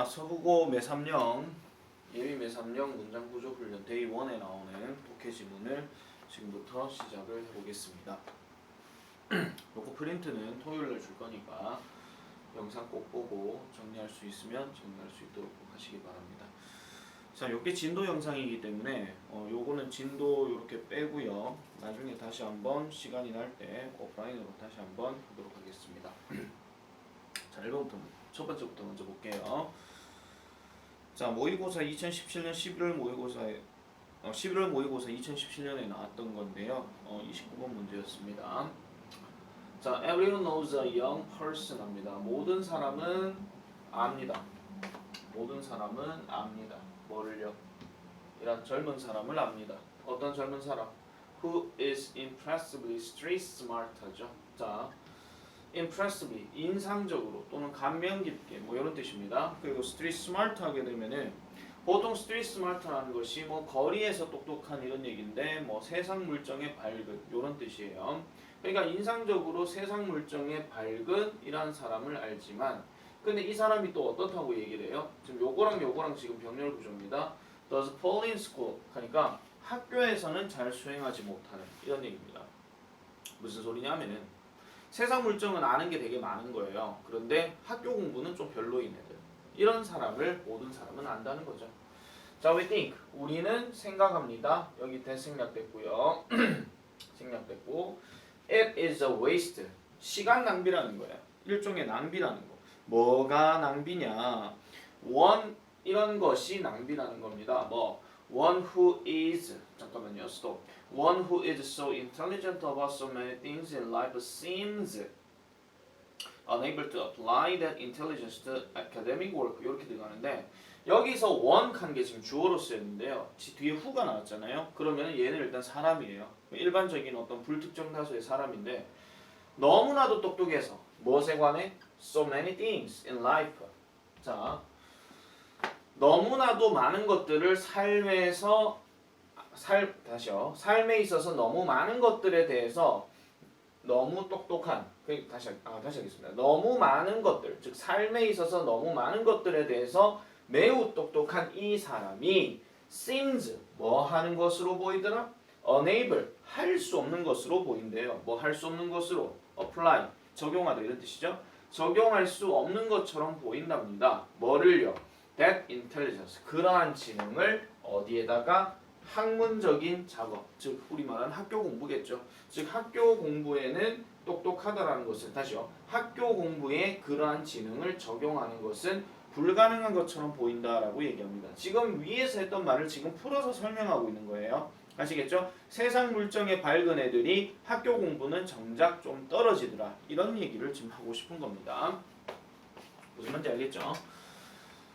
서국어 매3령 예비 매3령 문장구조 훈련 데이 1에 나오는 독해 지문을 지금부터 시작을 해보겠습니다. 요거 프린트는 토요일날 줄 거니까 영상 꼭 보고 정리할 수 있으면 정리할 수 있도록 하시기 바랍니다. 자, 요게 진도 영상이기 때문에 요거는 진도 이렇게 빼고요. 나중에 다시 한번 시간이 날 때 오프라인으로 다시 한번 하도록 하겠습니다. 자, 1번부터 첫 번째부터 먼저 볼게요. 자, 모의고사 2017년 11월 모의고사에 11월 모의고사 2017년에 나왔던 건데요. 29번 문제였습니다. 자, everyone knows a young person 합니다. 모든 사람은 압니다. 모든 사람은 압니다. 뭐를요? 이런 젊은 사람을 압니다. 어떤 젊은 사람? Who is impressively street smart 하죠. 자, impressively 인상적으로 또는 감명 깊게 뭐 이런 뜻입니다. 그리고 street smart 하게 되면은 보통 street smart라는 것이 뭐 거리에서 똑똑한 이런 얘기인데 뭐 세상 물정에 밝은 이런 뜻이에요. 그러니까 인상적으로 세상 물정에 밝은 이란 사람을 알지만 근데 이 사람이 또 어떻다고 얘기를 해요? 지금 요거랑 지금 병렬 구조입니다. Does fall in school 하니까 학교에서는 잘 수행하지 못하는 이런 얘기입니다. 무슨 소리냐면은 세상 물정은 아는 게 되게 많은 거예요. 그런데 학교 공부는 좀 별로인 애들. 이런 사람을 모든 사람은 안다는 거죠. 자, we think 우리는 생각합니다. 여기 대생략됐고요. 생략됐고 it is a waste 시간 낭비라는 거예요. 일종의 낭비라는 거. 뭐가 낭비냐? one 이런 것이 낭비라는 겁니다. 뭐 one who is 잠깐만요. stop. One who is so intelligent about so many things in life seems unable to apply that intelligence to academic work 이렇게 들어가는데 여기서 one 한 게 지금 주어로 쓰였는데요. 뒤에 who가 나왔잖아요. 그러면 얘는 일단 사람이에요. 일반적인 어떤 불특정 다수의 사람인데 너무나도 똑똑해서 무엇에 관해? So many things in life. 자, 너무나도 많은 것들을 삶에 있어서 너무 많은 것들에 대해서 너무 똑똑한 다시 하겠습니다. 너무 많은 것들, 즉 삶에 있어서 너무 많은 것들에 대해서 매우 똑똑한 이 사람이 seems 뭐 하는 것으로 보이더라? unable 할 수 없는 것으로 보인대요. 뭐 할 수 없는 것으로 apply 적용하다 이런 뜻이죠. 적용할 수 없는 것처럼 보인답니다. 뭐를요? That intelligence 그러한 지능을 어디에다가 학문적인 작업, 즉 우리 말하는 학교 공부겠죠. 즉 학교 공부에는 똑똑하다라는 것을 다시요. 학교 공부에 그러한 지능을 적용하는 것은 불가능한 것처럼 보인다라고 얘기합니다. 지금 위에서 했던 말을 지금 풀어서 설명하고 있는 거예요. 아시겠죠? 세상 물정에 밝은 애들이 학교 공부는 정작 좀 떨어지더라. 이런 얘기를 지금 하고 싶은 겁니다. 무슨 말인지 알겠죠?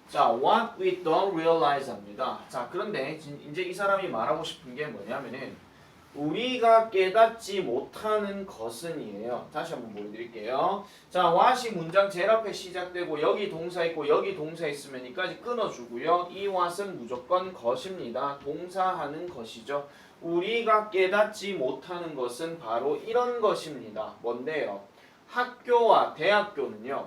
자, what we don't realize 합니다. 자, 그런데 이제 이 사람이 말하고 싶은 게 뭐냐면은 우리가 깨닫지 못하는 것은이에요. 다시 한번 보여드릴게요. 자, what이 문장 제일 앞에 시작되고 여기 동사 있고 여기 동사 있으면 이까지 끊어주고요. 이 what은 무조건 것입니다. 동사하는 것이죠. 우리가 깨닫지 못하는 것은 바로 이런 것입니다. 뭔데요? 학교와 대학교는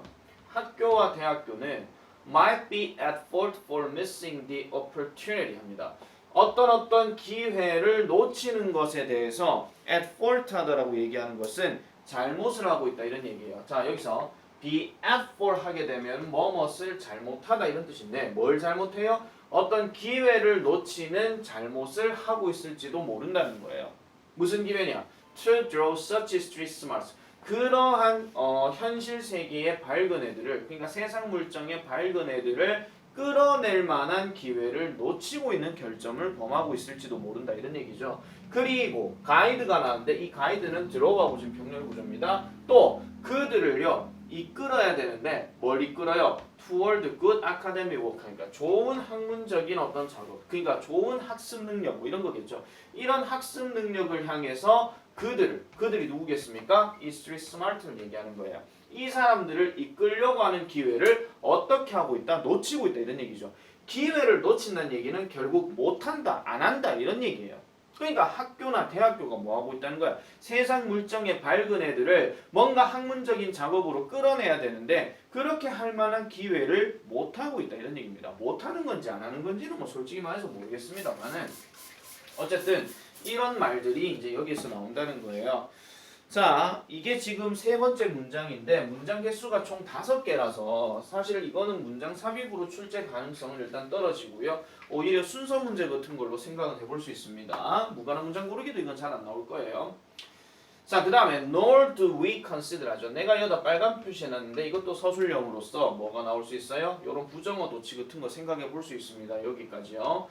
might be at fault for missing the opportunity 합니다. 어떤 기회를 놓치는 것에 대해서 at fault 하다라고 얘기하는 것은 잘못을 하고 있다 이런 얘기예요. 자, 여기서 be at fault 하게 되면 뭐뭇을 잘못하다 이런 뜻인데 뭘 잘못해요? 어떤 기회를 놓치는 잘못을 하고 있을지도 모른다는 거예요. 무슨 기회냐? To draw such street smarts 그러한 현실 세계의 밝은 애들을 그러니까 세상 물정의 밝은 애들을 끌어낼 만한 기회를 놓치고 있는 결점을 범하고 있을지도 모른다 이런 얘기죠. 그리고 가이드가 나왔는데 이 가이드는 들어가고 지금 병렬 구조입니다. 또 그들을요 이끌어야 되는데 뭘 이끌어요? Toward good academic work 하니까 좋은 학문적인 어떤 작업 그러니까 좋은 학습 능력 뭐 이런 거겠죠. 이런 학습 능력을 향해서 그들이 누구겠습니까? 이 street smart를 얘기하는 거예요. 이 사람들을 이끌려고 하는 기회를 어떻게 하고 있다? 놓치고 있다 이런 얘기죠. 기회를 놓친다는 얘기는 결국 못한다, 안 한다 이런 얘기예요. 그러니까 학교나 대학교가 뭐 하고 있다는 거야? 세상 물정에 밝은 애들을 뭔가 학문적인 작업으로 끌어내야 되는데 그렇게 할 만한 기회를 못 하고 있다 이런 얘기입니다. 못 하는 건지 안 하는 건지는 뭐 솔직히 말해서 모르겠습니다만은 어쨌든 이런 말들이 이제 여기서 나온다는 거예요. 자, 이게 지금 세 번째 문장인데 문장 개수가 총 5개라서 사실 이거는 문장 삽입으로 출제 가능성은 일단 떨어지고요. 오히려 순서 문제 같은 걸로 생각을 해볼 수 있습니다. 무관한 문장 고르기도 이건 잘 안 나올 거예요. 자, 그 다음에 nor do we consider 하죠. 내가 여기다 빨간 표시해놨는데 이것도 서술형으로서 뭐가 나올 수 있어요? 이런 부정어 도치 같은 거 생각해 볼 수 있습니다. 여기까지요.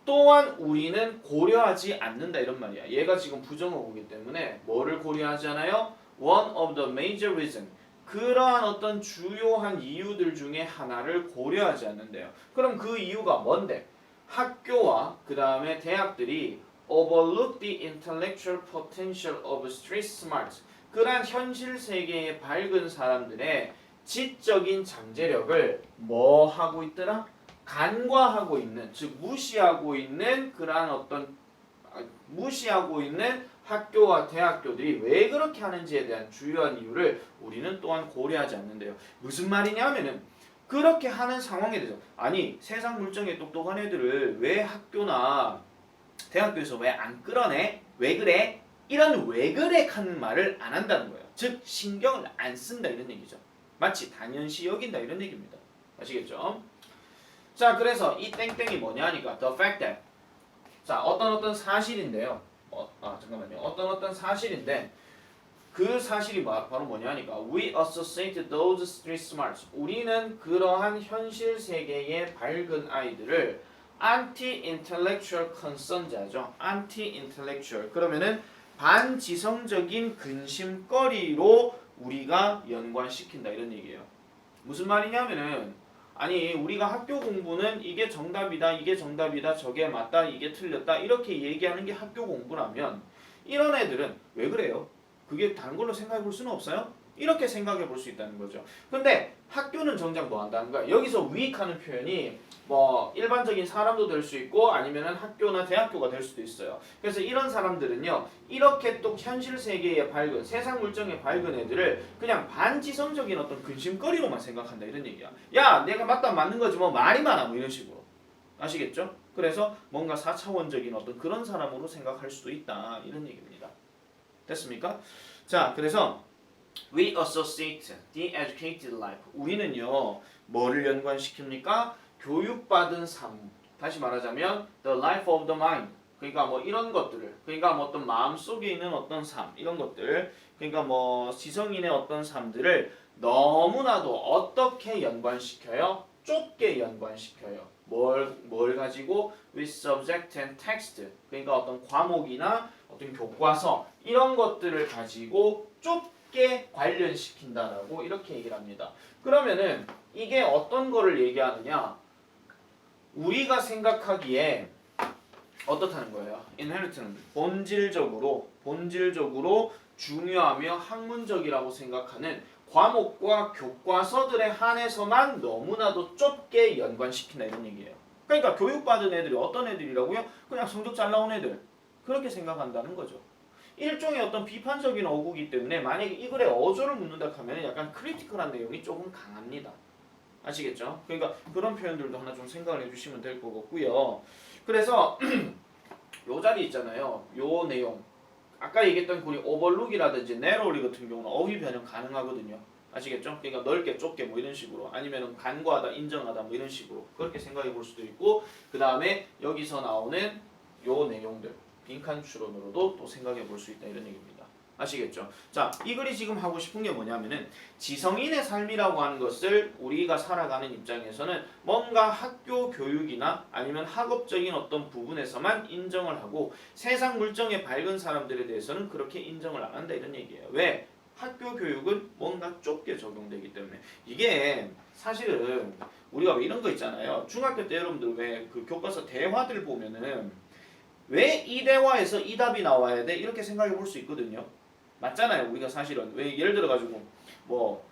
또한 우리는 고려하지 않는다 이런 말이야. 얘가 지금 부정어이기 때문에 뭐를 고려하지 않아요? One of the major reason. 그러한 어떤 주요한 이유들 중에 하나를 고려하지 않는데요. 그럼 그 이유가 뭔데? 학교와 그 다음에 대학들이 overlook the intellectual potential of street smarts. 그러한 현실 세계의 밝은 사람들의 지적인 잠재력을 뭐 하고 있더라? 간과하고 있는, 즉 무시하고 있는 그러한 어떤 무시하고 있는 학교와 대학교들이 왜 그렇게 하는지에 대한 주요한 이유를 우리는 또한 고려하지 않는데요. 무슨 말이냐면은 그렇게 하는 상황에 대해서 아니 세상 물정에 똑똑한 애들을 왜 학교나 대학교에서 왜 안 끌어내? 왜 그래? 이런 왜 그래 하는 말을 안 한다는 거예요. 즉 신경을 안 쓴다 이런 얘기죠. 마치 당연시 여긴다 이런 얘기입니다. 아시겠죠? 자, 그래서 이 땡땡이 뭐냐 하니까 the fact that 자, 어떤 사실인데요. 잠깐만요. 어떤 사실인데 그 사실이 바로 뭐냐 하니까 we associate those street smarts 우리는 그러한 현실 세계의 밝은 아이들을 anti-intellectual concern자죠. anti-intellectual 그러면은 반지성적인 근심거리로 우리가 연관시킨다 이런 얘기예요. 무슨 말이냐면은 아니 우리가 학교 공부는 이게 정답이다 이게 정답이다 저게 맞다 이게 틀렸다 이렇게 얘기하는 게 학교 공부라면 이런 애들은 왜 그래요? 그게 다른 걸로 생각해 볼 수는 없어요? 이렇게 생각해 볼 수 있다는 거죠. 근데 학교는 정작 뭐 한다는 거야? 여기서 weak하는 표현이 뭐 일반적인 사람도 될 수 있고 아니면은 학교나 대학교가 될 수도 있어요. 그래서 이런 사람들은요 이렇게 또 현실 세계의 밝은 세상 물정의 밝은 애들을 그냥 반지성적인 어떤 근심거리로만 생각한다 이런 얘기야. 야 내가 맞다 맞는 거지 뭐 말이 많아 뭐 이런 식으로 아시겠죠? 그래서 뭔가 4차원적인 어떤 그런 사람으로 생각할 수도 있다 이런 얘기입니다. 됐습니까? 자 그래서 we associate the educated life 우리는요 뭐를 연관시킵니까? 교육받은 삶 다시 말하자면 the life of the mind 그러니까 뭐 이런 것들을 그러니까 뭐 어떤 마음속에 있는 어떤 삶 이런 것들 그러니까 뭐 지성인의 어떤 삶들을 너무나도 어떻게 연관시켜요? 좁게 연관시켜요. 뭘 가지고 with subject and text 그러니까 어떤 과목이나 어떤 교과서 이런 것들을 가지고 좁게 관련시킨다라고 이렇게 얘기를 합니다. 그러면은 이게 어떤 거를 얘기하느냐? 우리가 생각하기에 어떻다는 거예요? inherit는 본질적으로 중요하며 학문적이라고 생각하는 과목과 교과서들에 한해서만 너무나도 좁게 연관시킨다 이런 얘기예요. 그러니까 교육받은 애들이 어떤 애들이라고요? 그냥 성적 잘 나온 애들 그렇게 생각한다는 거죠. 일종의 어떤 비판적인 어구이기 때문에 만약에 이 글에 어조를 묻는다 하면 약간 크리티컬한 내용이 조금 강합니다. 아시겠죠? 그러니까 그런 표현들도 하나 좀 생각을 해주시면 될 것 같고요. 그래서 요 자리 있잖아요. 요 내용 아까 얘기했던 우리 오버룩이라든지 내로리 같은 경우는 어휘 변형 가능하거든요. 아시겠죠? 그러니까 넓게 좁게 뭐 이런 식으로 아니면 간과하다 인정하다 뭐 이런 식으로 그렇게 생각해 볼 수도 있고 그 다음에 여기서 나오는 요 내용들 빈칸 추론으로도 또 생각해 볼 수 있다 이런 얘기입니다. 아시겠죠? 자, 이 글이 지금 하고 싶은 게 뭐냐면은 지성인의 삶이라고 하는 것을 우리가 살아가는 입장에서는 뭔가 학교 교육이나 아니면 학업적인 어떤 부분에서만 인정을 하고 세상 물정에 밝은 사람들에 대해서는 그렇게 인정을 안 한다 이런 얘기예요. 왜? 학교 교육은 뭔가 좁게 적용되기 때문에 이게 사실은 우리가 왜 이런 거 있잖아요. 중학교 때 여러분들 왜 그 교과서 대화들 보면은 왜 이 대화에서 이 답이 나와야 돼? 이렇게 생각해 볼 수 있거든요. 맞잖아요. 우리가 사실은 왜 예를 들어 가지고 뭐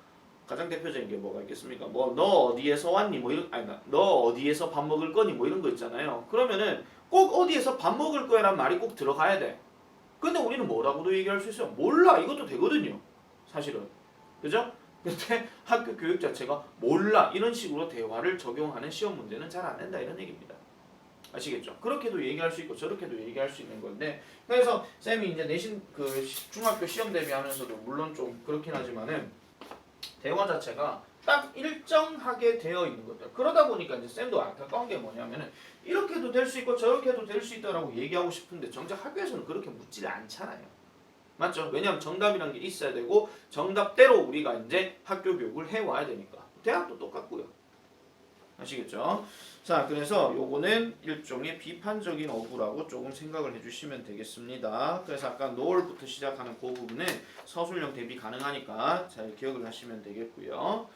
가장 대표적인 게 뭐가 있겠습니까? 뭐 너 어디에서 왔니? 뭐 이런 아니 너 어디에서 밥 먹을 거니? 뭐 이런 거 있잖아요. 그러면은 꼭 어디에서 밥 먹을 거야란 말이 꼭 들어가야 돼. 근데 우리는 뭐라고도 얘기할 수 있어요. 몰라. 이것도 되거든요. 사실은. 그죠? 근데 학교 교육 자체가 몰라. 이런 식으로 대화를 적용하는 시험 문제는 잘 안 된다. 이런 얘기입니다. 아시겠죠? 그렇게도 얘기할 수 있고 저렇게도 얘기할 수 있는 건데 그래서 쌤이 이제 내신 그 중학교 시험 대비하면서도 물론 좀 그렇긴 하지만은 대화 자체가 딱 일정하게 되어 있는 것들. 그러다 보니까 이제 쌤도 안타까운 게 뭐냐면은 이렇게도 될 수 있고 저렇게도 될 수 있다라고 얘기하고 싶은데 정작 학교에서는 그렇게 묻질 않잖아요. 맞죠? 왜냐하면 정답이란 게 있어야 되고 정답대로 우리가 이제 학교 교육을 해와야 되니까. 대학도 똑같고요. 아시겠죠? 자, 그래서 요거는 일종의 비판적인 어구라고 조금 생각을 해주시면 되겠습니다. 그래서 아까 no을부터 시작하는 그 부분은 서술형 대비 가능하니까 잘 기억을 하시면 되겠고요.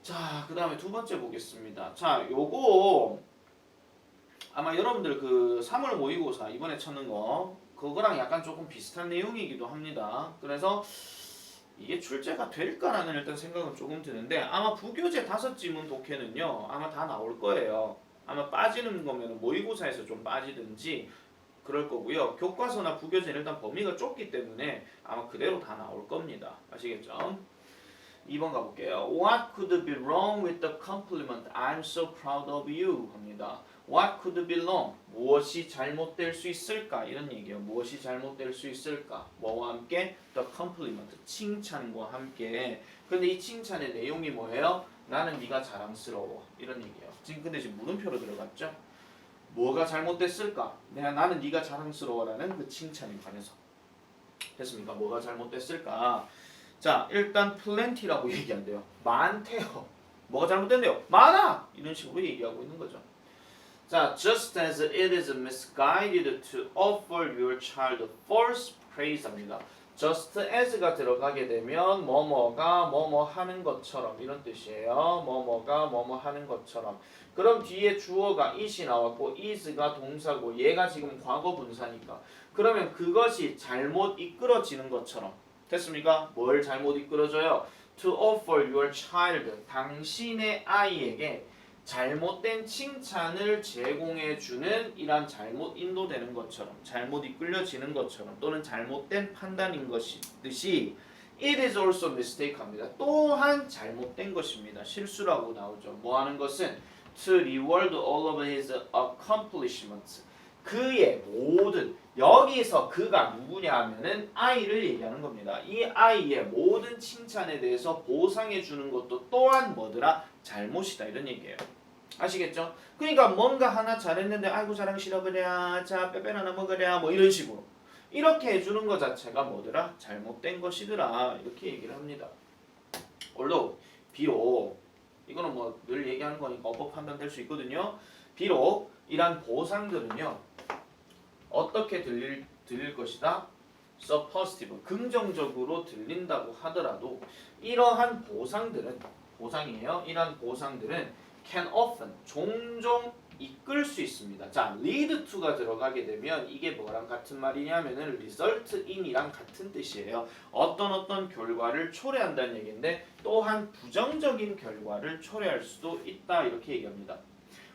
자, 그 다음에 두 번째 보겠습니다. 자, 요거 아마 여러분들 그 3월 모의고사 이번에 찾는 거 그거랑 약간 조금 비슷한 내용이기도 합니다. 그래서 이게 출제가 될까라는 일단 생각은 조금 드는데 아마 부교재 5지문 독해는요 아마 다 나올 거예요. 아마 빠지는 거면 모의고사에서 좀 빠지든지 그럴 거고요. 교과서나 부교재는 일단 범위가 좁기 때문에 아마 그대로 다 나올 겁니다. 아시겠죠? 2번 가볼게요. What could be wrong with the compliment I'm so proud of you? 합니다. What could be wrong? 무엇이 잘못될 수 있을까? 이런 얘기예요. 무엇이 잘못될 수 있을까? 뭐와 함께? The compliment. 칭찬과 함께. 근데 이 칭찬의 내용이 뭐예요? 나는 네가 자랑스러워. 이런 얘기예요. 근데 지금 물음표로 들어갔죠? 뭐가 잘못됐을까? 나는 네가 자랑스러워라는 그 칭찬에 관해서. 됐습니까? 뭐가 잘못됐을까? 자, 일단 plenty라고 얘기한대요. 많대요. 뭐가 잘못된대요? 많아! 이런 식으로 얘기하고 있는 거죠. 자, just as it is misguided to offer your child false praise 합니다. just as가 들어가게 되면 뭐뭐가 뭐뭐 하는 것처럼 이런 뜻이에요. 뭐뭐가 뭐뭐 하는 것처럼. 그럼 뒤에 주어가 it이 나왔고 is가 동사고 얘가 지금 과거 분사니까 그러면 그것이 잘못 이끌어지는 것처럼 됐습니까? 뭘 잘못 이끌어줘요? To offer your child 당신의 아이에게 잘못된 칭찬을 제공해주는 이란 잘못 인도되는 것처럼 잘못 이끌려지는 것처럼 또는 잘못된 판단인 것이듯이 It is also mistake 합니다. 또한 잘못된 것입니다. 실수라고 나오죠. 뭐 하는 것은 To reward all of his accomplishments 그의 모든 여기서 그가 누구냐 하면은 아이를 얘기하는 겁니다. 이 아이의 모든 칭찬에 대해서 보상해 주는 것도 또한 뭐더라? 잘못이다 이런 얘기예요. 아시겠죠? 그러니까 뭔가 하나 잘했는데 아이고 자랑 싫어 그래 자 빼빼 하나 먹으랴 뭐 이런 식으로 이렇게 해주는 것 자체가 뭐더라? 잘못된 것이더라 이렇게 얘기를 합니다. 물론 비록 이거는 뭐 늘 얘기하는 거니까 어법 판단될 수 있거든요. 비록 이란 보상들은요 어떻게 들릴 것이다? suppositive 긍정적으로 들린다고 하더라도 이러한 보상들은 보상이에요. 이러한 보상들은 can often 종종 이끌 수 있습니다. 자, lead to가 들어가게 되면 이게 뭐랑 같은 말이냐면은 result in이랑 같은 뜻이에요. 어떤 결과를 초래한다는 얘기인데 또한 부정적인 결과를 초래할 수도 있다 이렇게 얘기합니다.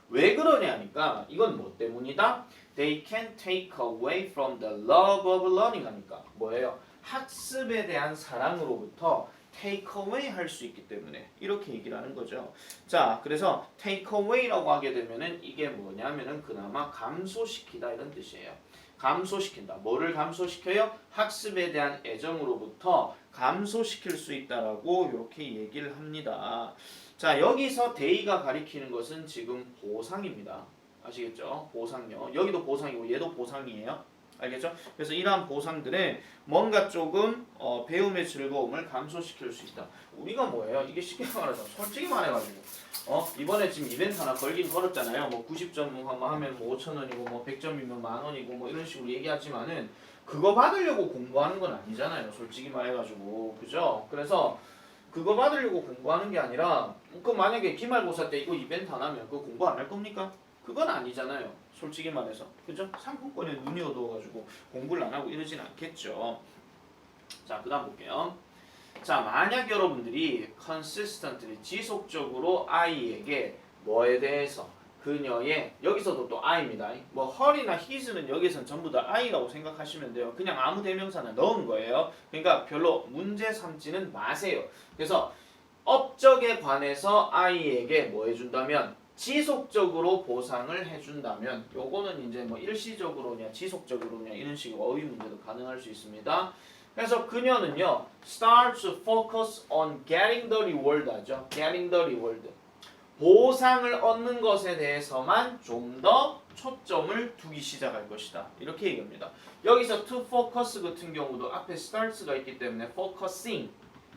왜 그러냐 하니까 이건 뭐 때문이다? They can take away from the love of learning 하니까 뭐예요? 학습에 대한 사랑으로부터 take away 할 수 있기 때문에 이렇게 얘기를 하는 거죠. 자, 그래서 take away라고 하게 되면은 이게 뭐냐면은 그나마 감소시키다 이런 뜻이에요. 감소시킨다. 뭐를 감소시켜요? 학습에 대한 애정으로부터 감소시킬 수 있다라고 이렇게 얘기를 합니다. 자, 여기서 데이가 가리키는 것은 지금 보상입니다. 아시겠죠? 보상요. 여기도 보상이고 얘도 보상이에요. 알겠죠? 그래서 이러한 보상들은 뭔가 조금 배움의 즐거움을 감소시킬 수 있다. 우리가 뭐예요? 이게 쉽게 말하자면 솔직히 말해가지고 이번에 지금 이벤트 하나 걸긴 걸었잖아요. 뭐 90점 하면 뭐 5,000원이고 뭐 100점이면 10,000원이고 뭐 이런 식으로 얘기하지만은 그거 받으려고 공부하는 건 아니잖아요. 솔직히 말해가지고 그죠? 그래서 그거 받으려고 공부하는 게 아니라 그 만약에 기말고사 때 이거 이벤트 안 하면 그거 공부 안 할 겁니까? 그건 아니잖아요. 솔직히 말해서. 그죠? 상품권에 눈이 어두워가지고 공부를 안 하고 이러진 않겠죠. 자, 그 다음 볼게요. 자, 만약 여러분들이 consistently 지속적으로 I에게 뭐에 대해서 그녀의 여기서도 또 I입니다. 뭐 her이나 his는 여기서는 전부 다 I라고 생각하시면 돼요. 그냥 아무 대명사나 넣은 거예요. 그러니까 별로 문제 삼지는 마세요. 그래서 업적에 관해서 I에게 뭐 해준다면 지속적으로 보상을 해준다면 요거는 이제 뭐 일시적으로냐 지속적으로냐 이런 식의 어휘 문제도 가능할 수 있습니다. 그래서 그녀는요 starts to focus on getting the reward 하죠. getting the reward. 보상을 얻는 것에 대해서만 좀 더 초점을 두기 시작할 것이다. 이렇게 얘기합니다. 여기서 to focus 같은 경우도 앞에 starts가 있기 때문에 focusing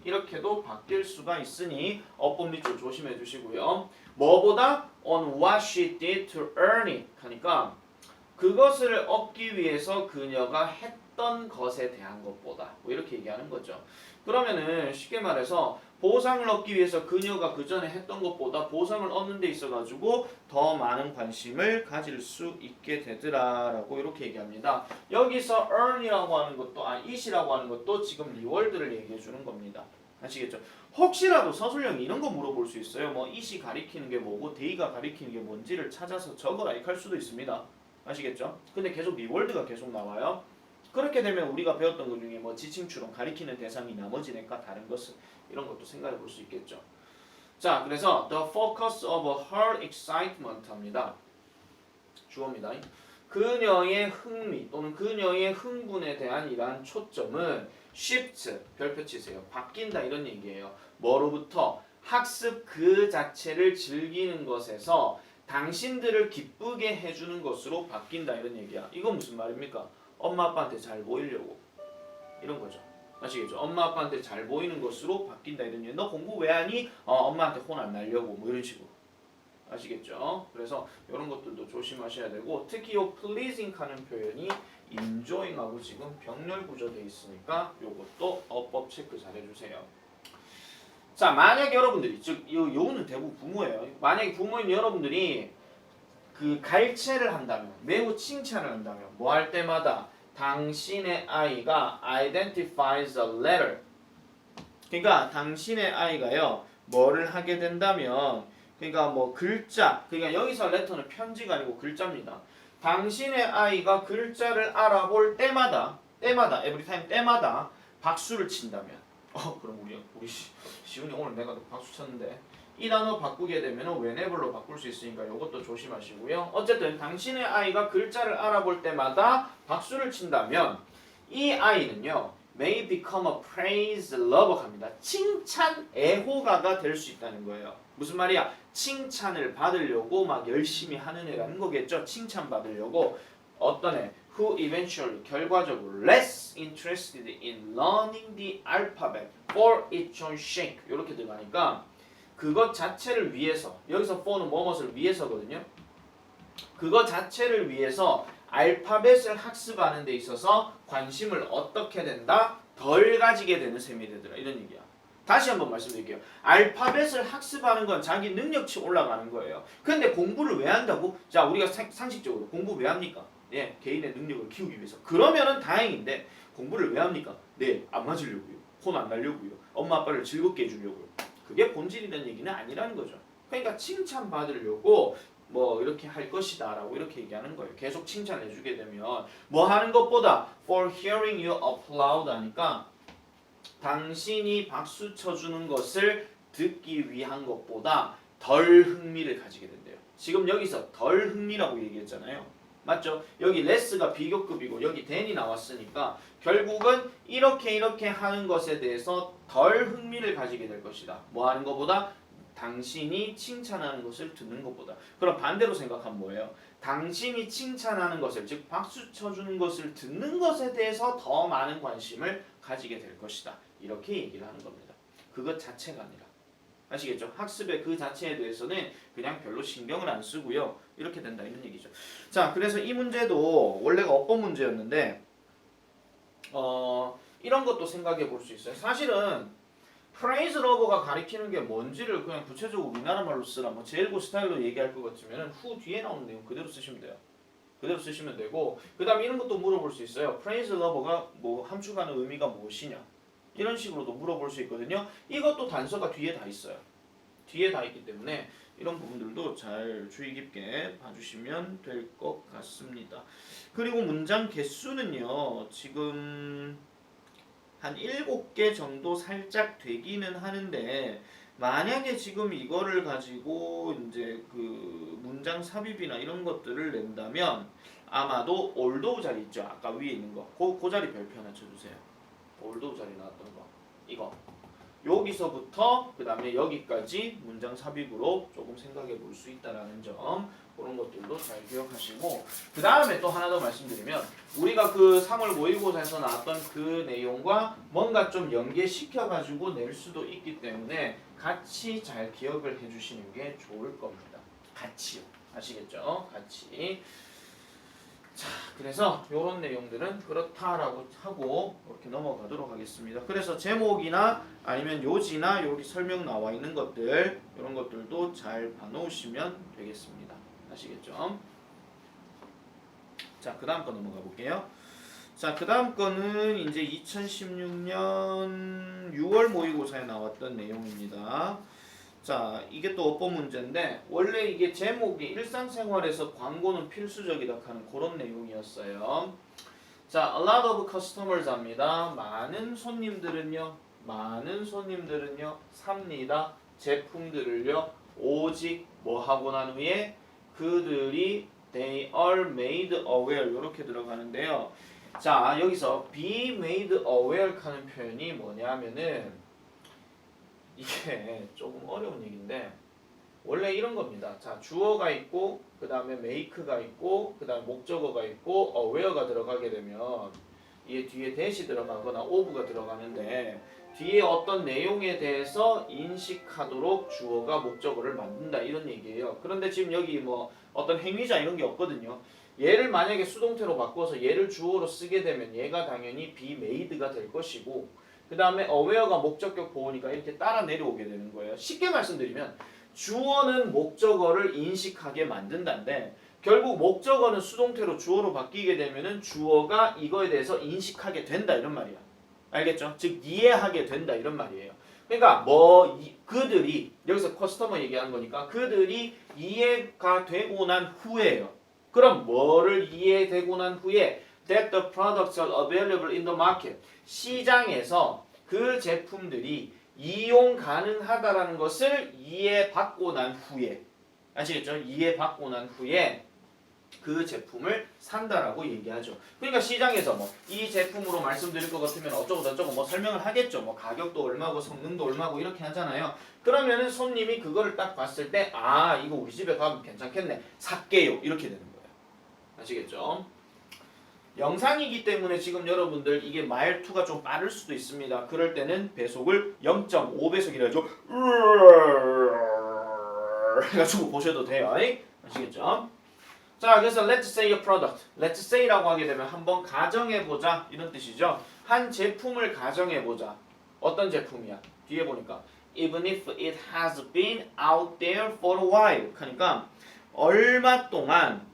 이렇게도 바뀔 수가 있으니 어법 밑줄 조심해 주시고요. 뭐보다 on what she did to earn it 하니까 그것을 얻기 위해서 그녀가 했던 것에 대한 것보다 뭐 이렇게 얘기하는 거죠. 그러면은 쉽게 말해서 보상을 얻기 위해서 그녀가 그 전에 했던 것보다 보상을 얻는 데 있어가지고 더 많은 관심을 가질 수 있게 되더라라고 이렇게 얘기합니다. 여기서 earn이라고 하는 것도 it이라고 하는 것도 지금 리월드를 얘기해 주는 겁니다. 아시겠죠? 혹시라도 서술형이 이런 거 물어볼 수 있어요. 뭐 it이 가리키는 게 뭐고 day가 가리키는 게 뭔지를 찾아서 적어라 이렇게 할 수도 있습니다. 아시겠죠? 근데 계속 리월드가 계속 나와요. 그렇게 되면 우리가 배웠던 것 중에 뭐 지칭추론 가리키는 대상이 나머지니까 다른 것은 이런 것도 생각해 볼 수 있겠죠. 자, 그래서 the focus of her excitement 합니다. 주어입니다. 그녀의 흥미 또는 그녀의 흥분에 대한 이러한 초점은 shift 별표 치세요. 바뀐다 이런 얘기예요. 뭐로부터 학습 그 자체를 즐기는 것에서 당신들을 기쁘게 해주는 것으로 바뀐다 이런 얘기야. 이건 무슨 말입니까? 엄마 아빠한테 잘 보이려고 이런 거죠. 아시겠죠? 엄마 아빠한테 잘 보이는 것으로 바뀐다 이런 얘기. 너 공부 왜 하니? 엄마한테 혼 안 날려고 뭐 이런 식으로. 아시겠죠? 그래서 이런 것들도 조심하셔야 되고 특히 요 pleasing 하는 표현이 enjoying하고 지금 병렬 구조돼 있으니까 요것도 어법 체크 잘 해주세요. 자, 만약 여러분들이 즉 요는 대부분 부모예요. 만약에 부모인 여러분들이 그 갈채를 한다면 매우 칭찬을 한다면 뭐 할 때마다 당신의 아이가 identifies a letter 그러니까 당신의 아이가요 뭐를 하게 된다면 그러니까 뭐 글자 그러니까 여기서 letter는 편지가 아니고 글자입니다. 당신의 아이가 글자를 알아볼 때마다 every time 때마다 박수를 친다면 그럼 우리 시훈이 오늘 내가 박수 쳤는데 이 단어 바꾸게 되면 whenever로 바꿀 수 있으니까 이것도 조심하시고요. 어쨌든 당신의 아이가 글자를 알아볼 때마다 박수를 친다면 이 아이는요 may become a praise lover 합니다. 칭찬 애호가가 될 수 있다는 거예요. 무슨 말이야? 칭찬을 받으려고 막 열심히 하는 애라는 거겠죠. 칭찬 받으려고 어떤 애 who eventually 결과적으로 less interested in learning the alphabet for its own sake 이렇게 들어가니까 그것 자체를 위해서 여기서 for는 뭐뭇을 위해서거든요. 그것 자체를 위해서 알파벳을 학습하는 데 있어서 관심을 어떻게 된다? 덜 가지게 되는 셈이 되더라. 이런 얘기야. 다시 한번 말씀드릴게요. 알파벳을 학습하는 건 자기 능력치 올라가는 거예요. 근데 공부를 왜 한다고? 자, 우리가 상식적으로 공부 왜 합니까? 네, 개인의 능력을 키우기 위해서. 그러면은 다행인데 공부를 왜 합니까? 네, 안 맞으려고요. 혼 안 날려고요. 엄마 아빠를 즐겁게 해주려고요. 그게 본질이라는 얘기는 아니라는 거죠. 그러니까 칭찬받으려고 뭐 이렇게 할 것이다 라고 이렇게 얘기하는 거예요. 계속 칭찬해 주게 되면 뭐 하는 것보다 for hearing you applaud 하니까 당신이 박수 쳐주는 것을 듣기 위한 것보다 덜 흥미를 가지게 된대요. 지금 여기서 덜 흥미라고 얘기했잖아요. 맞죠? 여기 레스가 비교급이고 여기 than이 나왔으니까 결국은 이렇게 하는 것에 대해서 덜 흥미를 가지게 될 것이다. 뭐 하는 것보다? 당신이 칭찬하는 것을 듣는 것보다. 그럼 반대로 생각하면 뭐예요? 당신이 칭찬하는 것을 즉 박수 쳐주는 것을 듣는 것에 대해서 더 많은 관심을 가지게 될 것이다. 이렇게 얘기를 하는 겁니다. 그것 자체가 아니라. 아시겠죠? 학습의 그 자체에 대해서는 그냥 별로 신경을 안 쓰고요. 이렇게 된다 이런 얘기죠. 자, 그래서 이 문제도 원래가 어법 문제였는데 이런 것도 생각해 볼 수 있어요. 사실은 프레이즈 러버가 가리키는 게 뭔지를 그냥 구체적으로 우리나라 말로 쓰라 뭐 제일고 스타일로 얘기할 것 같으면 후 뒤에 나오는 내용 그대로 쓰시면 돼요. 그대로 쓰시면 되고 그 다음에 이런 것도 물어볼 수 있어요. 프레이즈 러버가 뭐 함축하는 의미가 무엇이냐 이런 식으로도 물어볼 수 있거든요. 이것도 단서가 뒤에 다 있어요. 뒤에 다 있기 때문에 이런 부분들도 잘 주의 깊게 봐주시면 될 것 같습니다. 그리고 문장 개수는요. 지금 한 7개 정도 살짝 되기는 하는데 만약에 지금 이거를 가지고 이제 그 문장 삽입이나 이런 것들을 낸다면 아마도 올도우 자리 있죠. 아까 위에 있는 거. 그 자리 별표 하나 쳐주세요. 올도우 자리 나왔던 거. 이거. 여기서부터 그 다음에 여기까지 문장 삽입으로 조금 생각해 볼 수 있다라는 점, 그런 것들도 잘 기억하시고, 그 다음에 또 하나 더 말씀드리면 우리가 그 3월 모의고사에서 나왔던 그 내용과 뭔가 좀 연계시켜 가지고 낼 수도 있기 때문에 같이 잘 기억을 해주시는 게 좋을 겁니다. 같이요. 아시겠죠? 같이. 자, 그래서 이런 내용들은 그렇다라고 하고 이렇게 넘어가도록 하겠습니다. 그래서 제목이나 아니면 요지나 여기 설명 나와 있는 것들, 이런 것들도 잘 봐놓으시면 되겠습니다. 아시겠죠? 자, 그 다음 거 넘어가 볼게요. 자, 그 다음 거는 이제 2016년 6월 모의고사에 나왔던 내용입니다. 자, 이게 또 어법 문제인데 원래 이게 제목이 일상생활에서 광고는 필수적이다 하는 그런 내용이었어요. 자, a lot of customers 합니다. 많은 손님들은요 삽니다. 제품들을요 오직 뭐 하고 난 후에 그들이 they are made aware 이렇게 들어가는데요. 자, 여기서 be made aware 하는 표현이 뭐냐면은 이게 조금 어려운 얘기인데 원래 이런 겁니다. 자, 주어가 있고 그 다음에 make가 있고 그 다음에 목적어가 있고 aware가 들어가게 되면 이게 뒤에 that이 들어가거나 of가 들어가는데 뒤에 어떤 내용에 대해서 인식하도록 주어가 목적어를 만든다 이런 얘기예요. 그런데 지금 여기 뭐 어떤 행위자 이런 게 없거든요. 얘를 만약에 수동태로 바꿔서 얘를 주어로 쓰게 되면 얘가 당연히 be made가 될 것이고 그 다음에 aware가 목적격 보호니까 이렇게 따라 내려오게 되는 거예요. 쉽게 말씀드리면 주어는 목적어를 인식하게 만든다는데 결국 목적어는 수동태로 주어로 바뀌게 되면은 주어가 이거에 대해서 인식하게 된다 이런 말이야. 알겠죠? 즉 이해하게 된다 이런 말이에요. 그러니까 그들이 여기서 커스터머 얘기하는 거니까 그들이 이해가 되고 난 후에요. 그럼 뭐를 이해되고 난 후에 that the products are available in the market. 시장에서 그 제품들이 이용 가능하다라는 것을 이해받고 난 후에 아시겠죠? 이해받고 난 후에 그 제품을 산다라고 얘기하죠. 그러니까 시장에서 뭐 이 제품으로 말씀드릴 것 같으면 어쩌고 저쩌고 뭐 설명을 하겠죠. 뭐 가격도 얼마고 성능도 얼마고 이렇게 하잖아요. 그러면은 손님이 그거를 딱 봤을 때 아 이거 우리 집에 가면 괜찮겠네 살게요 이렇게 되는 거예요. 아시겠죠? 영상이기 때문에 지금 여러분들 이게 말투가 좀 빠를 수도 있습니다. 그럴 때는 배속을 0.5배속이라죠. 해가지고 보셔도 돼요. 아시겠죠? 자, 그래서 let's say a product. let's say라고 하게 되면 한번 가정해보자 이런 뜻이죠. 한 제품을 가정해보자. 어떤 제품이야? 뒤에 보니까 even if it has been out there for a while. 그러니까 얼마 동안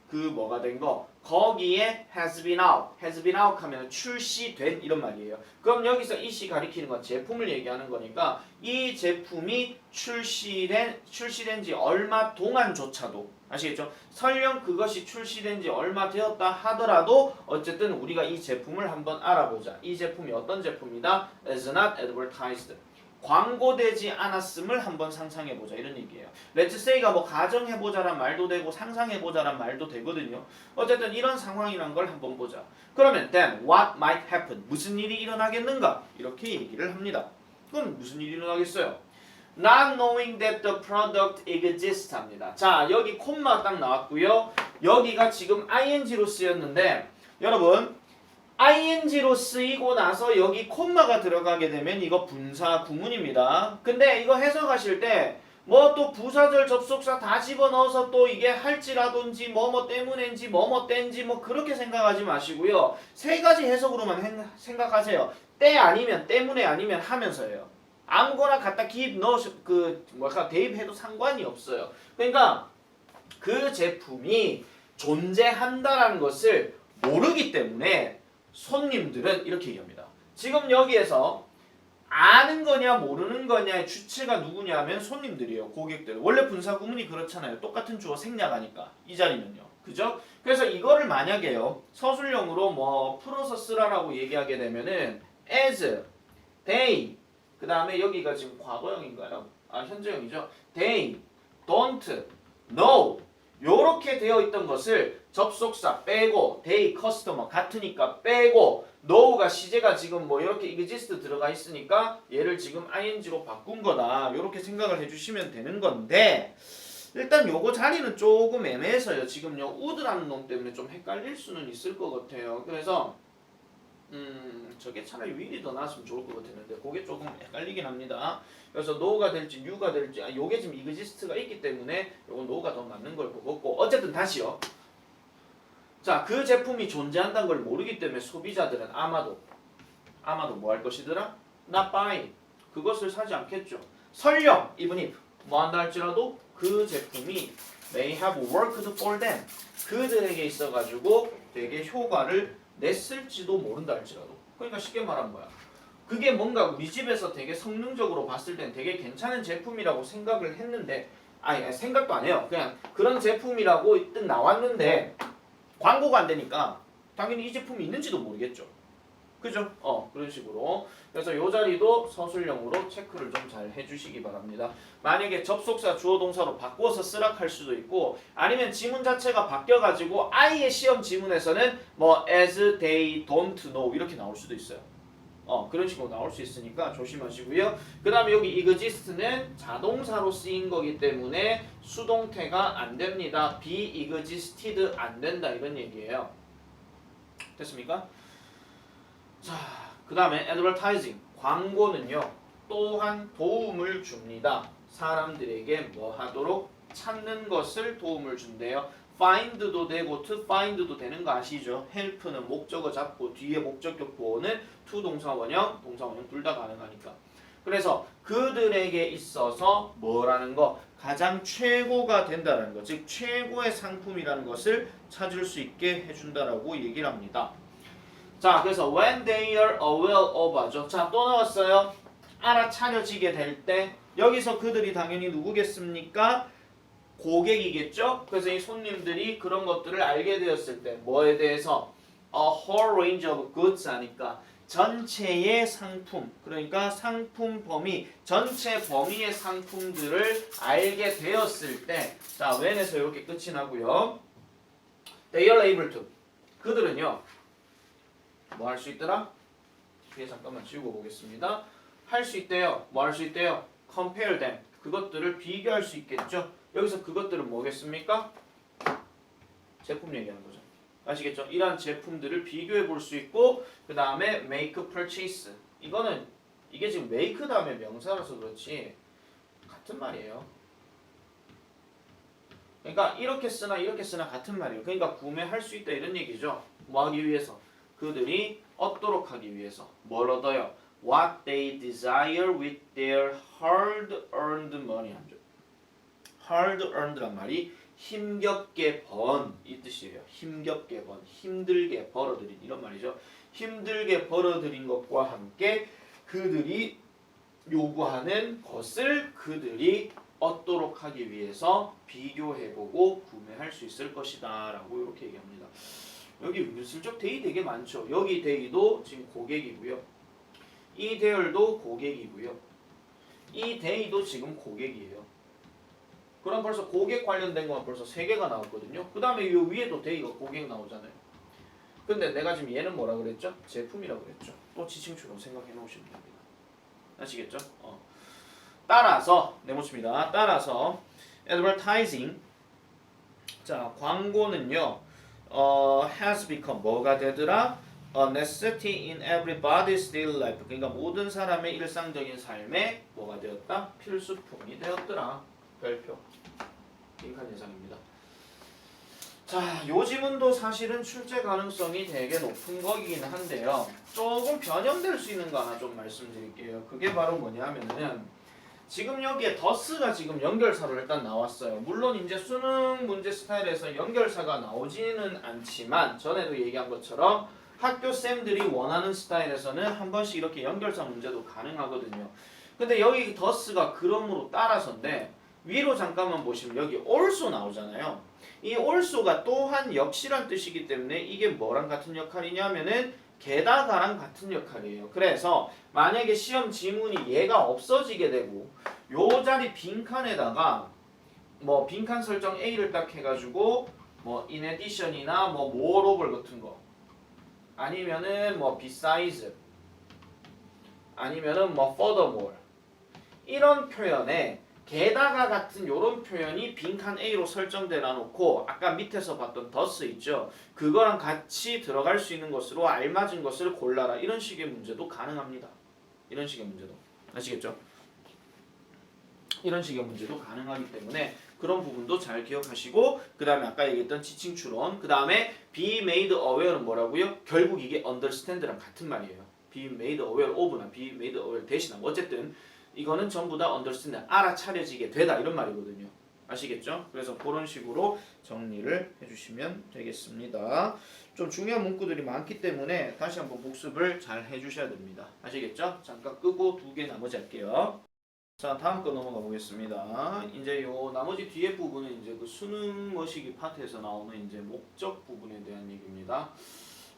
그 뭐가 된 거 거기에 has been out 하면 출시된 이런 말이에요. 그럼 여기서 it이 가리키는 건 제품을 얘기하는 거니까 이 제품이 출시된 지 얼마 동안조차도 아시겠죠? 설령 그것이 출시된 지 얼마 되었다 하더라도 어쨌든 우리가 이 제품을 한번 알아보자. 이 제품이 어떤 제품이다? is not advertised. 광고되지 않았음을 한번 상상해보자 이런 얘기예요. Let's say가 뭐 가정해보자란 말도 되고 상상해보자란 말도 되거든요. 어쨌든 이런 상황이란 걸 한번 보자. 그러면 then what might happen? 무슨 일이 일어나겠는가? 이렇게 얘기를 합니다. 그럼 무슨 일이 일어나겠어요? Not knowing that the product exists 합니다. 자, 여기 콤마 딱 나왔고요. 여기가 지금 ing로 쓰였는데 여러분 ing로 쓰이고 나서 여기 콤마가 들어가게 되면 이거 분사 구문입니다. 근데 이거 해석하실 때 뭐 또 부사절 접속사 다 집어넣어서 또 이게 할지라든지 뭐뭐 때문인지 뭐뭐 땐지 뭐 그렇게 생각하지 마시고요. 세 가지 해석으로만 생각하세요. 때 아니면 때문에 아니면 하면서예요. 아무거나 갖다 대입해도 상관이 없어요. 그러니까 그 제품이 존재한다라는 것을 모르기 때문에 손님들은 이렇게 얘기합니다. 지금 여기에서 아는 거냐 모르는 거냐의 주체가 누구냐면 손님들이에요. 고객들. 원래 분사 구문이 그렇잖아요. 똑같은 주어 생략하니까. 이 자리는요. 그죠? 그래서 이거를 만약에요. 서술형으로 뭐 풀어서 쓰라라고 얘기하게 되면은 as, they, 그 다음에 여기가 지금 과거형인가요? 현재형이죠. they, don't, know 요렇게 되어 있던 것을 접속사 빼고 they, customer 같으니까 빼고 know가 시제가 지금 뭐 이렇게 exist 들어가 있으니까 얘를 지금 ing로 바꾼 거다. 요렇게 생각을 해주시면 되는 건데 일단 요거 자리는 조금 애매해서요. 지금요 would라는 놈 때문에 좀 헷갈릴 수는 있을 것 같아요. 그래서 저게 차라리 will이 더 나았으면 좋을 것 같았는데 그게 조금 헷갈리긴 합니다. 그래서 no가 될지 you가 될지 요게 지금 exist가 있기 때문에 요거 no가 더 맞는 걸 보고 어쨌든 다시요. 자, 그 제품이 존재한다는 걸 모르기 때문에 소비자들은 아마도 뭐 할 것이더라? not buy 그것을 사지 않겠죠. 설령 even if 뭐 한다 할지라도 그 제품이 may have worked for them 그들에게 있어가지고 되게 효과를 냈을지도 모른다 할지라도 그러니까 쉽게 말하면 뭐야? 그게 뭔가 우리 집에서 되게 성능적으로 봤을 땐 되게 괜찮은 제품이라고 생각을 했는데 아니 생각도 안 해요. 그냥 그런 제품이라고 뜬 나왔는데 광고가 안 되니까 당연히 이 제품이 있는지도 모르겠죠. 그죠? 그런 식으로. 그래서 이 자리도 서술형으로 체크를 좀 잘 해주시기 바랍니다. 만약에 접속사 주어 동사로 바꿔서 쓰라 할 수도 있고 아니면 지문 자체가 바뀌어가지고 아예 시험 지문에서는 뭐 as, they, don't know 이렇게 나올 수도 있어요. 그런 식으로 나올 수 있으니까 조심하시고요. 그 다음에 여기 exist는 자동사로 쓰인 거기 때문에 수동태가 안 됩니다. be existed 안 된다 이런 얘기예요. 됐습니까? 자, 그 다음에 advertising 광고는요 또한 도움을 줍니다. 사람들에게 뭐 하도록 찾는 것을 도움을 준대요. find도 되고 to find도 되는 거 아시죠? help는 목적어 잡고 뒤에 목적격 보어는 to 동사원형, 동사원형 둘 다 가능하니까. 그래서 그들에게 있어서 뭐라는 거 가장 최고가 된다는 거, 즉 최고의 상품이라는 것을 찾을 수 있게 해준다라고 얘기를 합니다. 자, 그래서 when they are aware of죠. 자, 또 나왔어요. 알아차려지게 될 때 여기서 그들이 당연히 누구겠습니까? 고객이겠죠? 그래서 이 손님들이 그런 것들을 알게 되었을 때 뭐에 대해서 a whole range of goods 하니까 전체의 상품 그러니까 상품 범위 전체 범위의 상품들을 알게 되었을 때 자, when에서 이렇게 끝이 나고요. They are able to 그들은요 뭐 할 수 있더라? 뒤에 잠깐만 지우고 보겠습니다. 할 수 있대요. 뭐 할 수 있대요? compare them 그것들을 비교할 수 있겠죠? 여기서 그것들은 뭐겠습니까? 제품 얘기하는 거죠. 아시겠죠? 이러한 제품들을 비교해 볼 수 있고 그 다음에 make purchase 이게 지금 make 다음에 명사라서 그렇지 같은 말이에요. 그러니까 이렇게 쓰나 같은 말이에요. 그러니까 구매할 수 있다 이런 얘기죠. 뭐 하기 위해서? 그들이 얻도록 하기 위해서 뭘 얻어요? What they desire with their hard-earned money 하죠. hard-earned란 말이 힘겹게 번 이 뜻이에요. 힘겹게 번, 힘들게 벌어들인 이런 말이죠. 힘들게 벌어들인 것과 함께 그들이 요구하는 것을 그들이 얻도록 하기 위해서 비교해보고 구매할 수 있을 것이다 라고 이렇게 얘기합니다. 여기 은근슬쩍 대이 되게 많죠. 여기 대이도 지금 고객이고요. 이 대열도 고객이고요. 이 대이도 지금 고객이에요. 그럼 벌써 고객 관련된 건 벌써 3개가 나왔거든요. 그 다음에 이 위에도 대이가 고객 나오잖아요. 근데 내가 지금 얘는 뭐라 그랬죠? 제품이라고 그랬죠. 또 지침처럼 생각해 놓으시면 됩니다. 아시겠죠? 따라서 네모칩니다. 따라서 advertising 자 광고는요 has become 뭐가 되더라? A necessity in everybody's daily life 그러니까 모든 사람의 일상적인 삶에 뭐가 되었다? 필수품이 되었더라. 별표 빈칸 예상입니다. 자, 요 지문도 사실은 출제 가능성이 되게 높은 거긴 한데요. 조금 변형될 수 있는 거 하나 좀 말씀드릴게요. 그게 바로 뭐냐면은 지금 여기에 더스가 지금 연결사로 일단 나왔어요. 물론 이제 수능 문제 스타일에서 연결사가 나오지는 않지만 전에도 얘기한 것처럼 학교 쌤들이 원하는 스타일에서는 한 번씩 이렇게 연결성 문제도 가능하거든요. 근데 여기 thus가 그럼으로 따라서인데 위로 잠깐만 보시면 여기 also 나오잖아요. 이 also가 또한 역시란 뜻이기 때문에 이게 뭐랑 같은 역할이냐면은 게다가랑 같은 역할이에요. 그래서 만약에 시험 지문이 얘가 없어지게 되고 요 자리 빈칸에다가 뭐 빈칸 설정 A를 딱 해가지고 뭐 in addition이나 뭐 moreover 같은 거 아니면은 뭐 besides 아니면은 뭐 furthermore 이런 표현에 게다가 같은 요런 표현이 빈칸 A로 설정돼 놔놓고 아까 밑에서 봤던 thus 있죠. 그거랑 같이 들어갈 수 있는 것으로 알맞은 것을 골라라. 이런 식의 문제도 가능합니다. 이런 식의 문제도. 아시겠죠? 이런 식의 문제도 가능하기 때문에 그런 부분도 잘 기억하시고 그 다음에 아까 얘기했던 지칭 추론 그 다음에 be made aware는 뭐라고요? 결국 이게 understand랑 같은 말이에요. be made aware of나 be made aware 대신하고 어쨌든 이거는 전부 다 understand, 알아차려지게 되다 이런 말이거든요. 아시겠죠? 그래서 그런 식으로 정리를 해주시면 되겠습니다. 좀 중요한 문구들이 많기 때문에 다시 한번 복습을 잘 해주셔야 됩니다. 아시겠죠? 잠깐 끄고 2개 나머지 할게요. 자, 다음 거 넘어가 보겠습니다. 이제 요 나머지 뒤에 부분은 이제 그 수능 머시기 파트에서 나오는 이제 목적 부분에 대한 얘기입니다.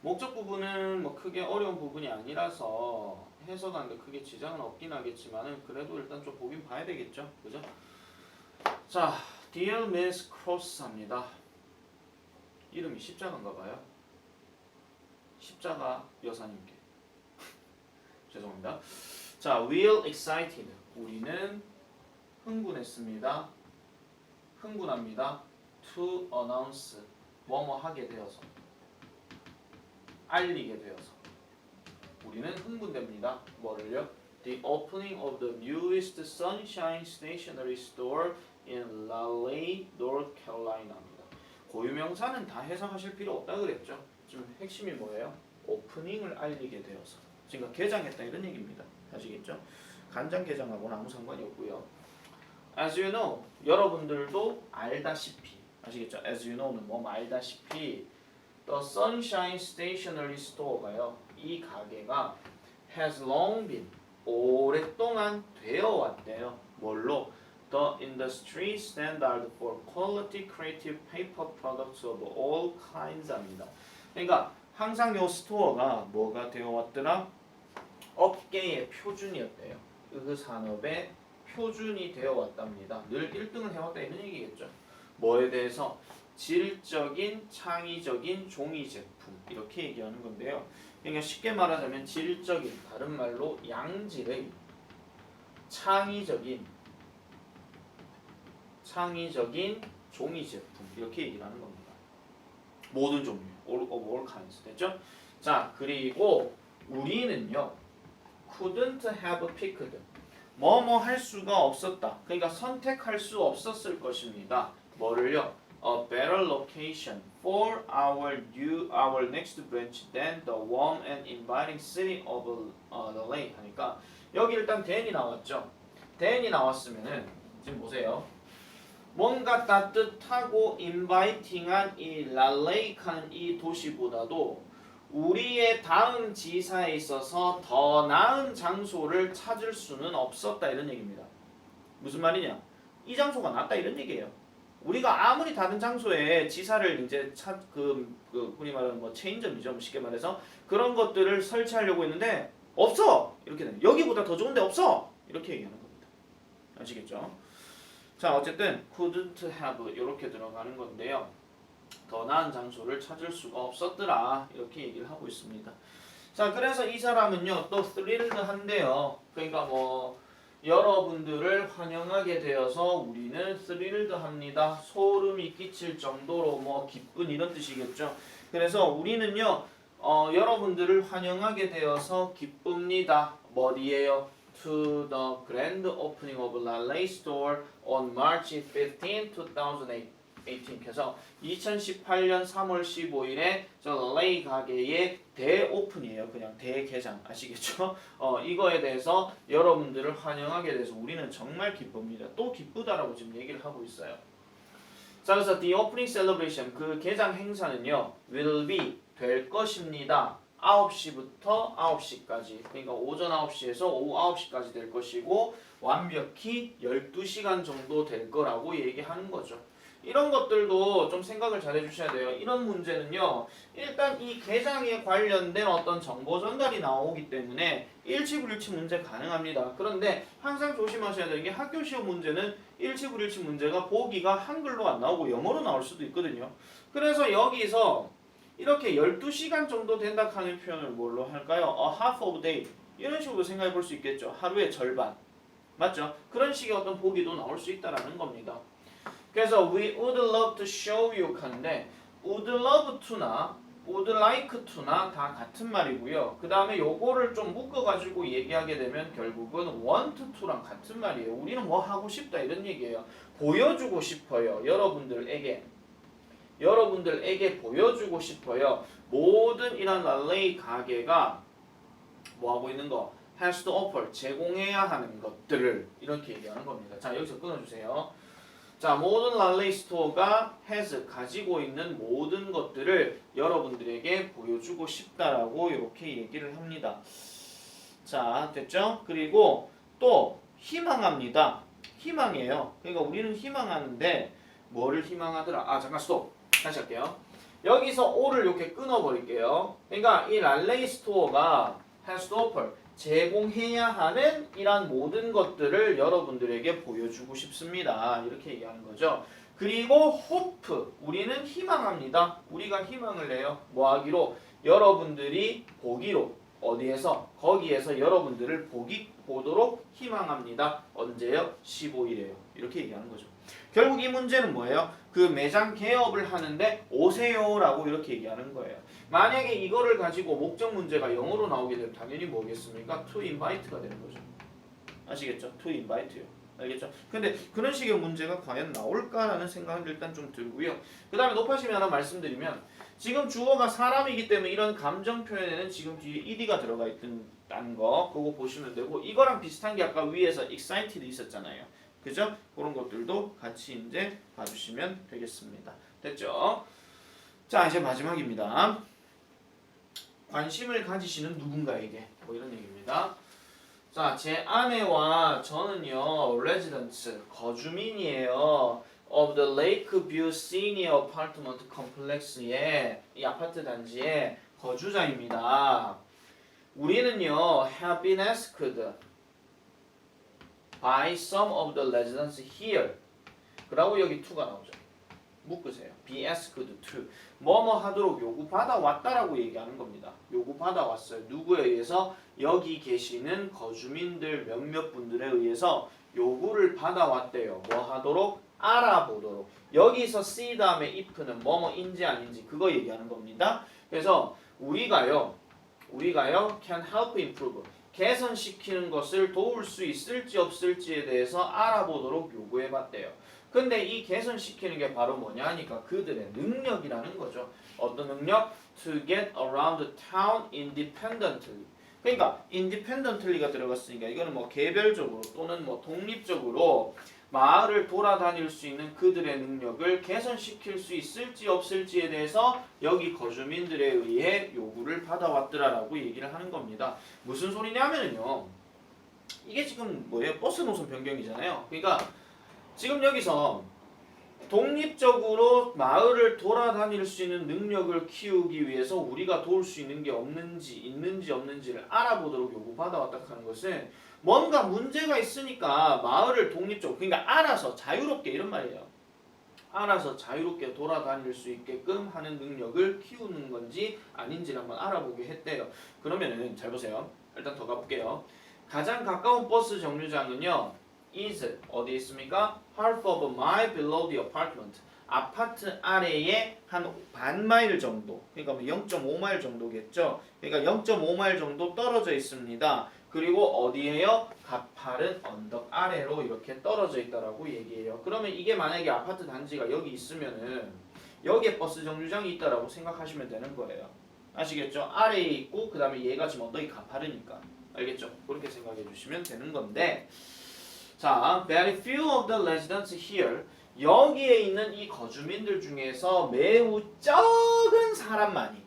목적 부분은 뭐 크게 어려운 부분이 아니라서 해석하는데 크게 지장은 없긴 하겠지만은 그래도 일단 좀 보긴 봐야 되겠죠, 그죠? 자, Dear Miss Cross 합니다. 이름이 십자가인가 봐요. 십자가 여사님께. 죄송합니다. 자, we're excited. 우리는 흥분했습니다. 흥분합니다. To announce. 뭐뭐 하게 되어서. 알리게 되어서. 우리는 흥분됩니다. 뭐를요? The opening of the newest Sunshine Stationery Store in Raleigh, North Carolina입니다. 고유명사는 다 해석하실 필요 없다 그랬죠. 지금 핵심이 뭐예요? 오프닝을 알리게 되어서. 그러니까 개장했다 이런 얘기입니다. 아시겠죠? 간장 개장하고는 아무 상관이 없고요. As you know, 여러분들도 알다시피. 아시겠죠? As you know는 뭐 알다시피 The Sunshine Stationery Store가요. 이 가게가 has long been 오랫동안 되어 왔대요. 뭘로? The industry standard for quality creative paper products of all kinds 합니다. 그러니까 항상 요 스토어가 뭐가 되어 왔더라? 업계의 표준이었대요. 그 산업의 표준이 되어 왔답니다. 늘 1등을 해왔다 이런 얘기겠죠. 뭐에 대해서? 질적인, 창의적인 종이 제품 이렇게 얘기하는 건데요. 그러니까 쉽게 말하자면 질적인, 다른 말로 양질의 창의적인 종이 제품 이렇게 얘기를 하는 겁니다. 모든 종류, all kinds 됐죠? 자, 그리고 우리는요 couldn't have picked 뭐뭐 할 수가 없었다. 그러니까 선택할 수 없었을 것입니다. 뭐를요? A better location for our next branch than the warm and inviting city of LA 하니까 여기 일단 than이 나왔죠. than이 나왔으면은 지금 보세요. 뭔가 따뜻하고 inviting한 이 랄레이크한 이 도시보다도 우리의 다음 지사에 있어서 더 나은 장소를 찾을 수는 없었다 이런 얘기입니다. 무슨 말이냐? 이 장소가 낫다 이런 얘기예요. 우리가 아무리 다른 장소에 지사를 이제 흔히 말하는 뭐 체인점이죠, 쉽게 말해서 그런 것들을 설치하려고 했는데 없어 이렇게 돼. 여기보다 더 좋은데 없어 이렇게 얘기하는 겁니다. 아시겠죠? 자, 어쨌든 couldn't have 이렇게 들어가는 건데요. 더 나은 장소를 찾을 수가 없었더라 이렇게 얘기를 하고 있습니다. 자, 그래서 이 사람은요 또 thrilled 한데요. 그러니까 뭐 여러분들을 환영하게 되어서 우리는 thrilled 합니다. 소름이 끼칠 정도로 뭐 기쁜 이런 뜻이겠죠. 그래서 우리는요 여러분들을 환영하게 되어서 기쁩니다. 뭐디에요? To the grand opening of Raleigh store on March 15, 2008. 그래서 2018년 3월 15일에 저 레이 가게의 대오픈이에요. 그냥 대개장 아시겠죠? 이거에 대해서 여러분들을 환영하게 돼서 우리는 정말 기쁩니다. 또 기쁘다라고 지금 얘기를 하고 있어요. 자, 그래서 the opening celebration 그 개장 행사는요 will be 될 것입니다. 9시부터 9시까지. 그러니까 오전 9시에서 오후 9시까지 될 것이고 완벽히 12시간 정도 될 거라고 얘기하는 거죠. 이런 것들도 좀 생각을 잘 해주셔야 돼요. 이런 문제는요. 일단 이 개장에 관련된 어떤 정보 전달이 나오기 때문에 일치불일치 문제 가능합니다. 그런데 항상 조심하셔야 되는 게 학교 시험 문제는 일치불일치 문제가 보기가 한글로 안 나오고 영어로 나올 수도 있거든요. 그래서 여기서 이렇게 12시간 정도 된다 하는 표현을 뭘로 할까요? A half of day 이런 식으로 생각해 볼 수 있겠죠. 하루의 절반. 맞죠? 그런 식의 어떤 보기도 나올 수 있다라는 겁니다. 그래서 we would love to show you 하는데 would love to나 would like to나 다 같은 말이고요. 그 다음에 요거를 좀 묶어가지고 얘기하게 되면 결국은 want to랑 같은 말이에요. 우리는 뭐 하고 싶다 이런 얘기예요. 보여주고 싶어요. 여러분들에게 보여주고 싶어요. 모든 이런 랄레이 가게가 뭐 하고 있는 거? has to offer, 제공해야 하는 것들을 이렇게 얘기하는 겁니다. 자, 여기서 끊어주세요. 자, 모든 랄레이 스토어가 has, 가지고 있는 모든 것들을 여러분들에게 보여주고 싶다라고 이렇게 얘기를 합니다. 자, 됐죠? 그리고 또 희망합니다. 희망이에요. 그러니까 우리는 희망하는데 뭐를 희망하더라? 아, 잠깐 스톱. 다시 할게요. 여기서 O를 이렇게 끊어버릴게요. 그러니까 이 랄레이 스토어가 has to offer, 제공해야 하는 이런 모든 것들을 여러분들에게 보여주고 싶습니다. 이렇게 얘기하는 거죠. 그리고 hope, 우리는 희망합니다. 우리가 희망을 내요. 뭐 하기로? 여러분들이 보기로. 어디에서? 거기에서 여러분들을 보도록 희망합니다. 언제요? 15일에요. 이렇게 얘기하는 거죠. 결국 이 문제는 뭐예요? 그 매장 개업을 하는데 오세요라고 이렇게 얘기하는 거예요. 만약에 이거를 가지고 목적 문제가 영어로 나오게 되면 당연히 뭐겠습니까? to invite가 되는 거죠. 아시겠죠? to invite요. 알겠죠? 근데 그런 식의 문제가 과연 나올까라는 생각은 일단 좀 들고요. 그 다음에 높아심이 하나 말씀드리면 지금 주어가 사람이기 때문에 이런 감정 표현에는 지금 뒤에 ed가 들어가 있다는 거 그거 보시면 되고 이거랑 비슷한 게 아까 위에서 excited 있었잖아요. 그죠? 그런 것들도 같이 이제 봐주시면 되겠습니다. 됐죠? 자, 이제 마지막입니다. 관심을 가지시는 누군가에게 뭐 이런 얘기입니다. 자, 제 아내와 저는요 residents, 거주민이에요. of the Lakeview Senior Apartment Complex의 이 아파트 단지의 거주자입니다. 우리는요 have been asked by some of the residents here. 그리고 여기 to가 나오죠. 묶으세요. be asked to. 뭐뭐 하도록 요구받아 왔다라고 얘기하는 겁니다. 요구받아 왔어요. 누구에 의해서? 여기 계시는 거주민들 몇몇 분들에 의해서 요구를 받아왔대요. 뭐 하도록? 알아보도록. 여기서 see 다음에 if는 뭐뭐인지 아닌지 그거 얘기하는 겁니다. 그래서 우리가요 can help improve, 개선시키는 것을 도울 수 있을지 없을지에 대해서 알아보도록 요구해봤대요. 근데 이 개선시키는 게 바로 뭐냐 하니까 그들의 능력이라는 거죠. 어떤 능력? To get around the town independently. 그러니까 independently가 들어갔으니까 이거는 뭐 개별적으로 또는 뭐 독립적으로 마을을 돌아다닐 수 있는 그들의 능력을 개선시킬 수 있을지 없을지에 대해서 여기 거주민들에 의해 요구를 받아왔더라라고 얘기를 하는 겁니다. 무슨 소리냐면요. 이게 지금 뭐예요? 버스 노선 변경이잖아요. 그러니까 지금 여기서 독립적으로 마을을 돌아다닐 수 있는 능력을 키우기 위해서 우리가 도울 수 있는 게 있는지 없는지를 알아보도록 요구받아왔다 하는 것은 뭔가 문제가 있으니까 마을을 독립적으로, 그러니까 알아서 자유롭게 이런 말이에요. 알아서 자유롭게 돌아다닐 수 있게끔 하는 능력을 키우는 건지 아닌지를 한번 알아보게 했대요. 그러면은 잘 보세요. 일단 더 가볼게요. 가장 가까운 버스 정류장은요. is 어디 있습니까? half of a mile below the apartment. 아파트 아래에 한 반 마일 정도. 그러니까 뭐 0.5마일 정도겠죠. 그러니까 0.5마일 정도 떨어져 있습니다. 그리고 어디에요? 가파른 언덕 아래로 이렇게 떨어져 있다라고 얘기해요. 그러면 이게 만약에 아파트 단지가 여기 있으면은 여기에 버스 정류장이 있다라고 생각하시면 되는 거예요. 아시겠죠? 아래에 있고 그 다음에 얘가 지금 언덕이 가파르니까. 알겠죠? 그렇게 생각해 주시면 되는 건데 자, very few of the residents here. 여기에 있는 이 거주민들 중에서 매우 적은 사람만이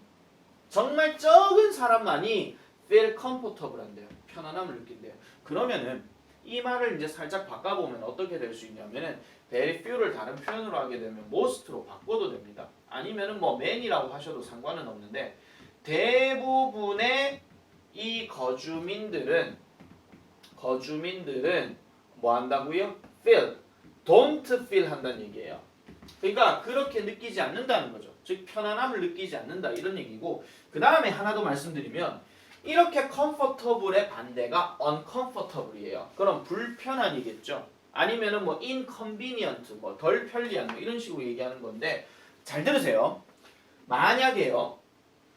정말 적은 사람만이 feel comfortable 한대요. 편안함을 느낀대요. 그러면은 이 말을 이제 살짝 바꿔보면 어떻게 될 수 있냐면은 very few를 다른 표현으로 하게 되면 most로 바꿔도 됩니다. 아니면은 뭐 man이라고 하셔도 상관은 없는데 대부분의 이 거주민들은 뭐 한다고요? feel, don't feel 한다는 얘기예요. 그러니까 그렇게 느끼지 않는다는 거죠. 즉 편안함을 느끼지 않는다 이런 얘기고 그 다음에 하나 더 말씀드리면 이렇게 comfortable의 반대가 uncomfortable이에요. 그럼 불편한이겠죠. 아니면은 뭐 inconvenient, 뭐 덜 편리한 뭐 이런 식으로 얘기하는 건데 잘 들으세요. 만약에요.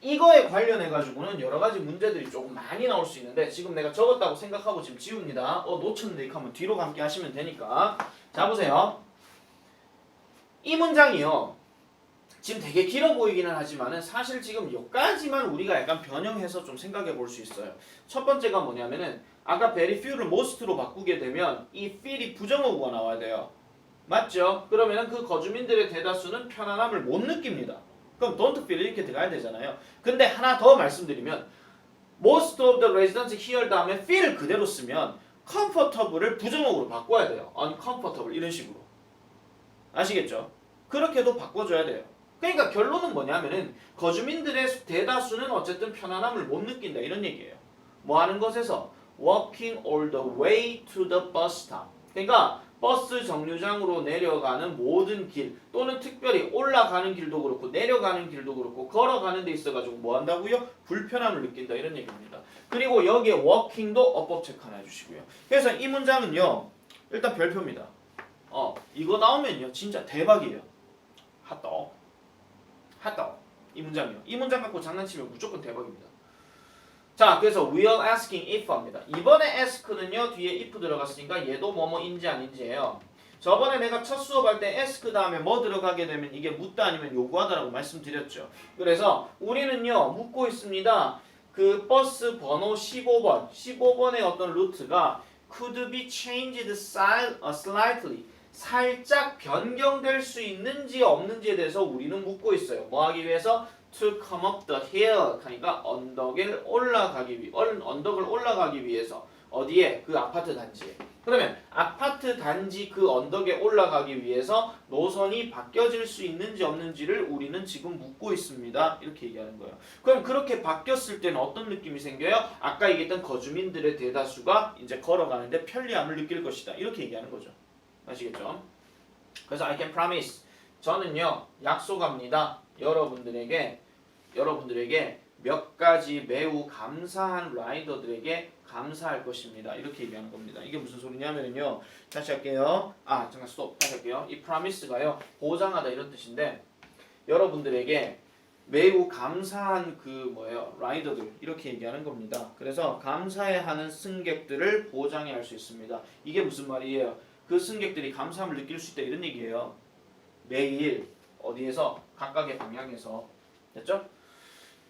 이거에 관련해 가지고는 여러 가지 문제들이 조금 많이 나올 수 있는데 지금 내가 적었다고 생각하고 지금 지웁니다. 놓쳤는데 이렇게 하면 뒤로 감게 하시면 되니까. 자 보세요. 이 문장이요. 지금 되게 길어 보이기는 하지만은 사실 지금 여기까지만 우리가 약간 변형해서 좀 생각해 볼 수 있어요. 첫 번째가 뭐냐면은 아까 very few를 most로 바꾸게 되면 이 feel이 부정어구가 나와야 돼요. 맞죠? 그러면은 그 거주민들의 대다수는 편안함을 못 느낍니다. 그럼 don't feel 이렇게 들어가야 되잖아요. 근데 하나 더 말씀드리면 most of the residents here 다음에 feel 그대로 쓰면 comfortable을 부정어구로 바꿔야 돼요. uncomfortable 이런 식으로. 아시겠죠? 그렇게도 바꿔줘야 돼요. 그러니까 결론은 뭐냐면은 거주민들의 대다수는 어쨌든 편안함을 못 느낀다 이런 얘기예요. 뭐 하는 것에서 walking all the way to the bus stop. 그러니까 버스 정류장으로 내려가는 모든 길 또는 특별히 올라가는 길도 그렇고 내려가는 길도 그렇고 걸어가는 데 있어가지고 뭐 한다고요? 불편함을 느낀다 이런 얘기입니다. 그리고 여기에 walking도 어법 체크 하나 해주시고요. 그래서 이 문장은요 일단 별표입니다. 이거 나오면요 진짜 대박이에요. 핫떡 이 문장이요. 이 문장 갖고 장난치면 무조건 대박입니다. 자 그래서 we are asking if 합니다. 이번에 ask는요 뒤에 if 들어갔으니까 얘도 뭐뭐인지 아닌지예요. 저번에 내가 첫 수업할 때 ask 다음에 뭐 들어가게 되면 이게 묻다 아니면 요구하다라고 말씀드렸죠. 그래서 우리는요 묻고 있습니다. 그 버스 번호 15번의 어떤 루트가 could be changed slightly 살짝 변경될 수 있는지 없는지에 대해서 우리는 묻고 있어요. 뭐 하기 위해서? To come up the hill 하니까 언덕을 올라가기 위해서 어디에? 그 아파트 단지에. 그러면 아파트 단지 그 언덕에 올라가기 위해서 노선이 바뀌어질 수 있는지 없는지를 우리는 지금 묻고 있습니다. 이렇게 얘기하는 거예요. 그럼 그렇게 바뀌었을 때는 어떤 느낌이 생겨요? 아까 얘기했던 거주민들의 대다수가 이제 걸어가는데 편리함을 느낄 것이다. 이렇게 얘기하는 거죠. 아시겠죠? 그래서 I can promise 저는요 약속합니다. 여러분들에게 몇 가지 매우 감사한 라이더들에게 감사할 것입니다. 이렇게 얘기하는 겁니다. 이게 무슨 소리냐면요. 다시 할게요. 잠깐 스톱. 다시 할게요. 이 promise가요 보장하다 이런 뜻인데 여러분들에게 매우 감사한 라이더들 이렇게 얘기하는 겁니다. 그래서 감사해하는 승객들을 보장해 할 수 있습니다. 이게 무슨 말이에요? 그 승객들이 감사함을 느낄 수 있다 이런 얘기예요. 매일 어디에서? 각각의 방향에서. 됐죠?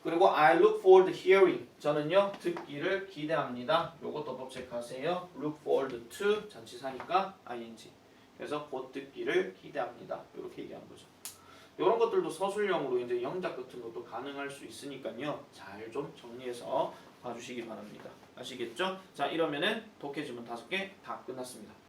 그리고 I look forward to hearing. 저는요 듣기를 기대합니다. 요것도 법 체크하세요. look forward to 전치사니까 ing. 그래서 곧 듣기를 기대합니다. 이렇게 얘기하는 거죠. 이런 것들도 서술형으로 이제 영작 같은 것도 가능할 수 있으니까요. 잘 좀 정리해서 봐주시기 바랍니다. 아시겠죠? 자 이러면은 독해 지문 5개 다 끝났습니다.